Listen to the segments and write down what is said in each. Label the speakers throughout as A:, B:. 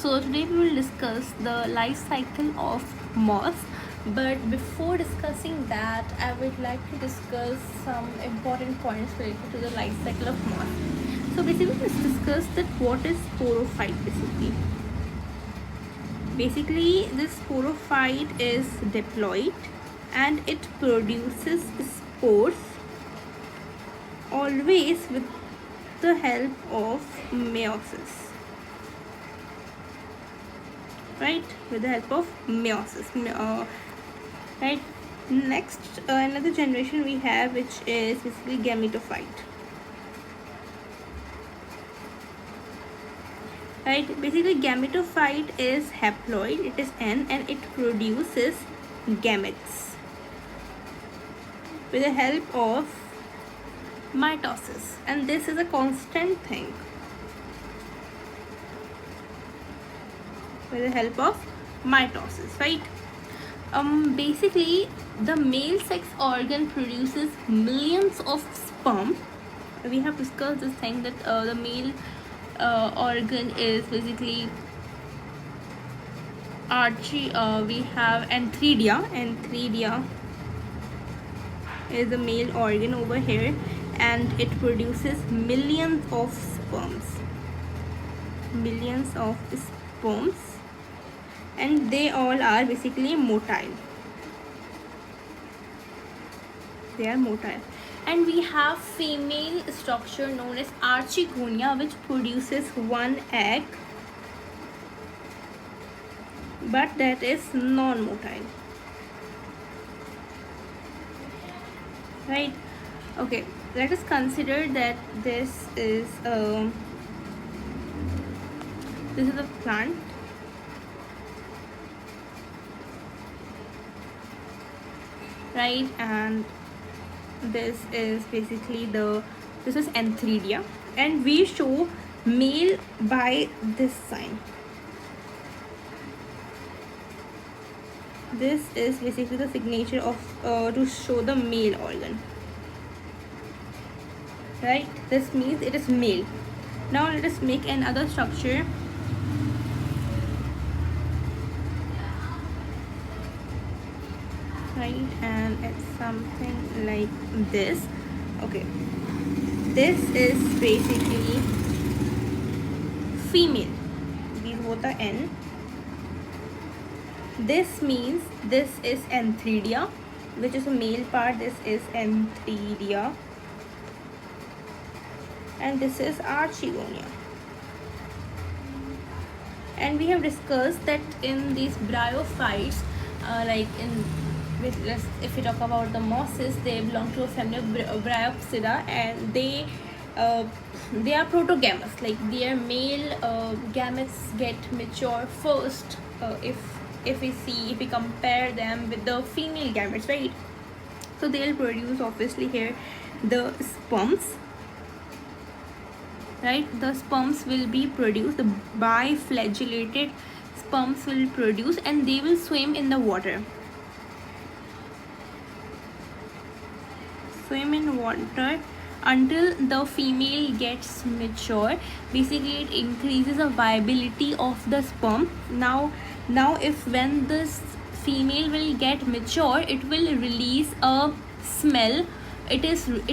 A: So today we will discuss the life cycle of moss. But before discussing that, I would like to discuss some important points related to the life cycle of moss. So basically, let's discuss that what is sporophyte basically. Basically, this sporophyte is diploid and it produces spores always with the help of meiosis. Right, with the help of meiosis. Right, next another generation we have, which is basically gametophyte. Right, basically gametophyte is haploid, it is N, and it produces gametes with the help of mitosis, and this is a constant thing. With the help of mitosis, right? Basically the male sex organ produces millions of sperm. We have discussed this thing that the male organ is basically we have antheridia. Antheridia is the male organ over here, and it produces millions of sperms. Millions of sperms, and they all are basically motile. They are motile. And we have female structure known as archegonia, which produces one egg, but that is non-motile. Right? Okay, let us consider that this is a plant. Right, and this is basically this is antheridia, and we show male by this sign. This is basically the signature of to show the male organ. Right, this means it is male. Now let us make another structure. Right, and it's something like this. Okay, this is basically female. These both are N. This means this is antheridia, which is a male part. This is antheridia, and this is archegonia. And we have discussed that in these bryophytes, if we talk about the mosses, they belong to a family of Bryopsida, and they are protogamous. Like their male gametes get mature first. If we compare them with the female gametes, right? So they'll produce obviously here the sperms. Right, the sperms will be produced. The biflagellated sperms will produce, and they will swim in the water. Swim in water until the female gets mature. Basically, it increases the viability of the sperm. Now if when this female will get mature, it will release a smell. It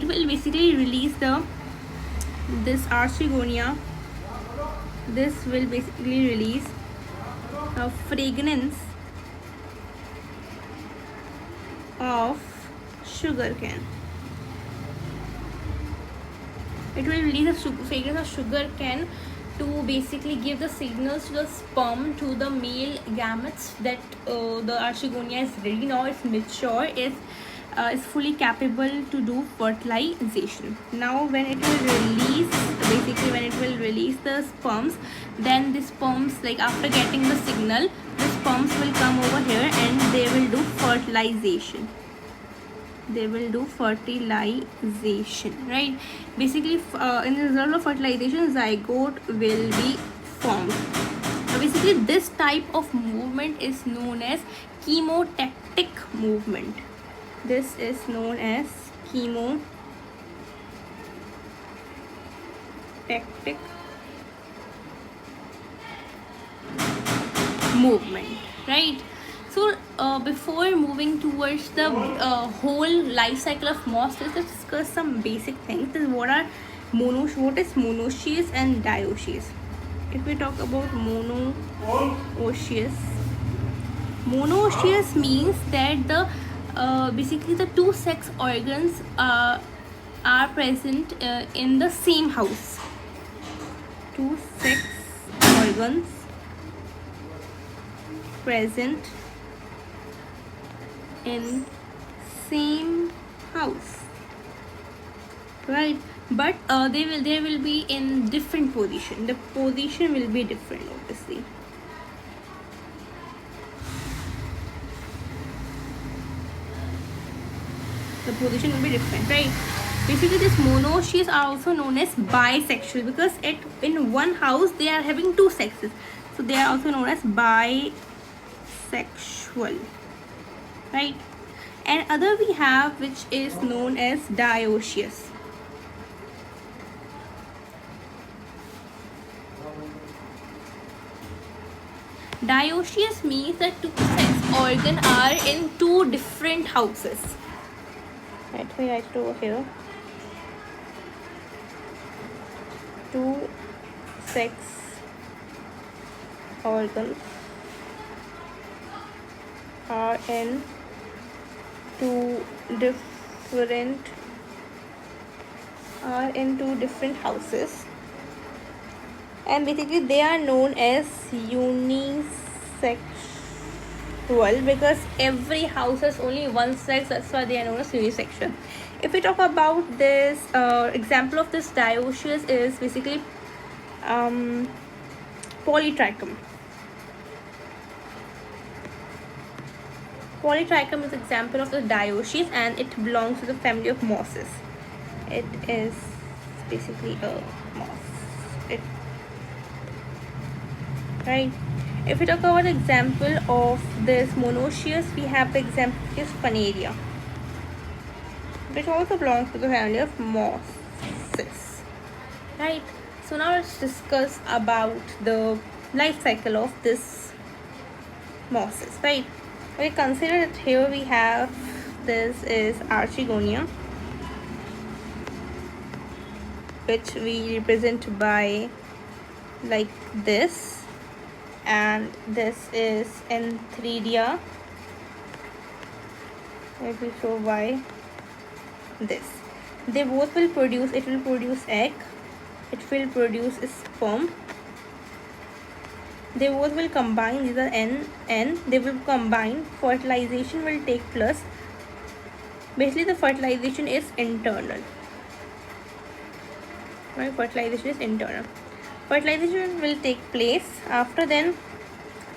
A: will basically release this archegonia. This will basically release a fragrance of sugarcane. It will release a fragrance of sugarcane to basically give the signals to the sperm, to the male gametes, that the archegonia is ready now, it's mature, is fully capable to do fertilization. Now when it will release the sperms, then the sperms, like after getting the signal, the sperms will come over here and they will do fertilization. Right? Basically, in the result of fertilization, zygote will be formed. So basically, this type of movement is known as chemotactic movement. This is known as chemotactic movement, right? So before moving towards the whole life cycle of moss, let's discuss some basic things. This is what is monoecious and dioecious. If we talk about monoecious means that the basically the two sex organs are present in the same house. Two sex organs present in same house, right? But they will be in different position. The position will be different, obviously. The position will be different, right? Basically, these monoecious are also known as bisexual because in one house they are having two sexes, so they are also known as bisexual, right? And other we have which is known as dioecious. Dioecious means that two sex organs are in two different houses. Let me write it over here. Two sex organs are in two different houses, and basically they are known as unisexual because every house has only one sex. That's why they are known as unisexual. If we talk about this example of this dioecious is basically polytrichum. Polytrichum is example of the dioecious and it belongs to the family of mosses. It is basically a moss. Right. If we talk about example of this monoecious, we have the example is Planaria, which also belongs to the family of mosses. Right. So now let's discuss about the life cycle of this mosses. Right. We consider that here we have this is Archegonia, which we represent by like this, and this is Antheridia. Let me show why this. They both will produce, it will produce egg, it will produce sperm. They both will combine, these are N, they will combine, fertilization will take place. Basically the fertilization is internal. Right, fertilization is internal. Fertilization will take place. After then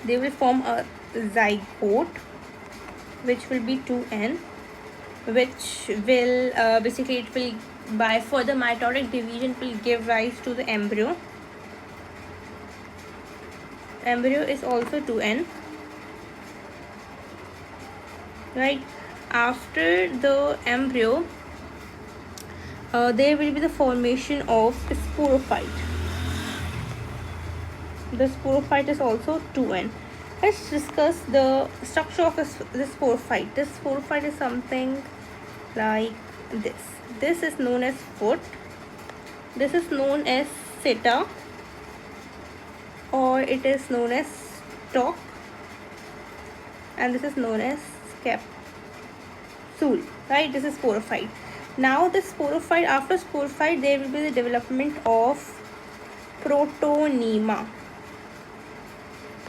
A: they will form a zygote, which will be 2N, which will basically it will by further mitotic division will give rise to the embryo. Embryo is also 2N, right? After the embryo there will be the formation of sporophyte. The sporophyte is also 2N. Let's discuss the structure of the sporophyte. This sporophyte is something like this. This is known as foot. This is known as seta, or it is known as stalk, and this is known as capsule, right? This is sporophyte. Now the sporophyte, after sporophyte there will be the development of protonema.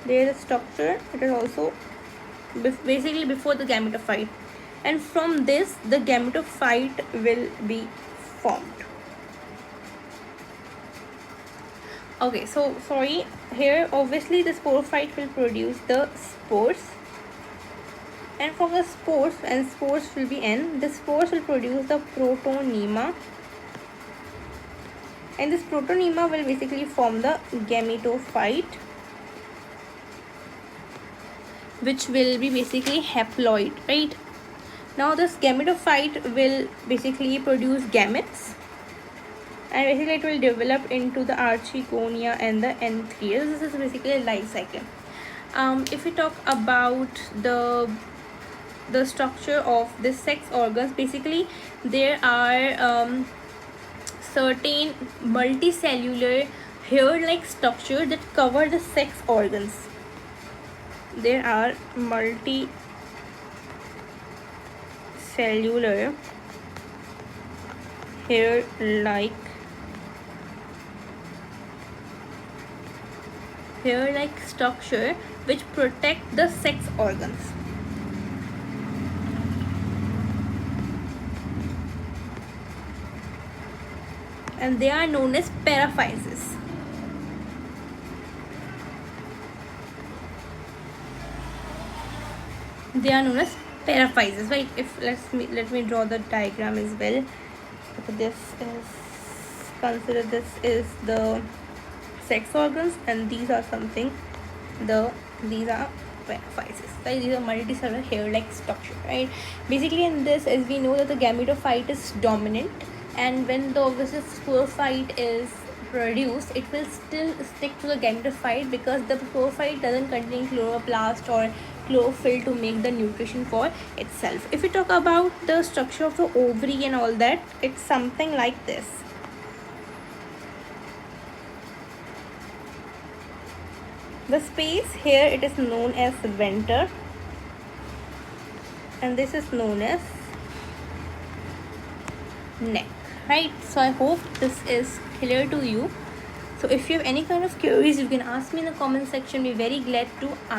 A: There is a structure, it is also basically before the gametophyte, and from this the gametophyte will be formed. Okay, so sorry, here obviously the sporophyte will produce the spores, and from the spores, and spores will be N, the spores will produce the protonema, and this protonema will basically form the gametophyte, which will be basically haploid, right? Now this gametophyte will basically produce gametes, and basically it will develop into the archegonia and the antherias. This is basically a life cycle. If we talk about the structure of the sex organs, basically there are certain multicellular hair-like structures that cover the sex organs. There are multicellular hair-like structure which protect the sex organs. And they are known as paraphyses. They are known as paraphyses, right? If let me draw the diagram as well. So this is, consider this is the sex organs, and these are something, these are paraphyses, right? These are multicellular hair-like structure, right? Basically in this, as we know that the gametophyte is dominant, and when the obviously sporophyte is produced, it will still stick to the gametophyte because the sporophyte doesn't contain chloroplast or chlorophyll to make the nutrition for itself. If we talk about the structure of the ovary and all that, it's something like this. The space here, it is known as venter, and this is known as neck, right? So I hope this is clear to you. So if you have any kind of queries, you can ask me in the comment section. Be very glad to answer.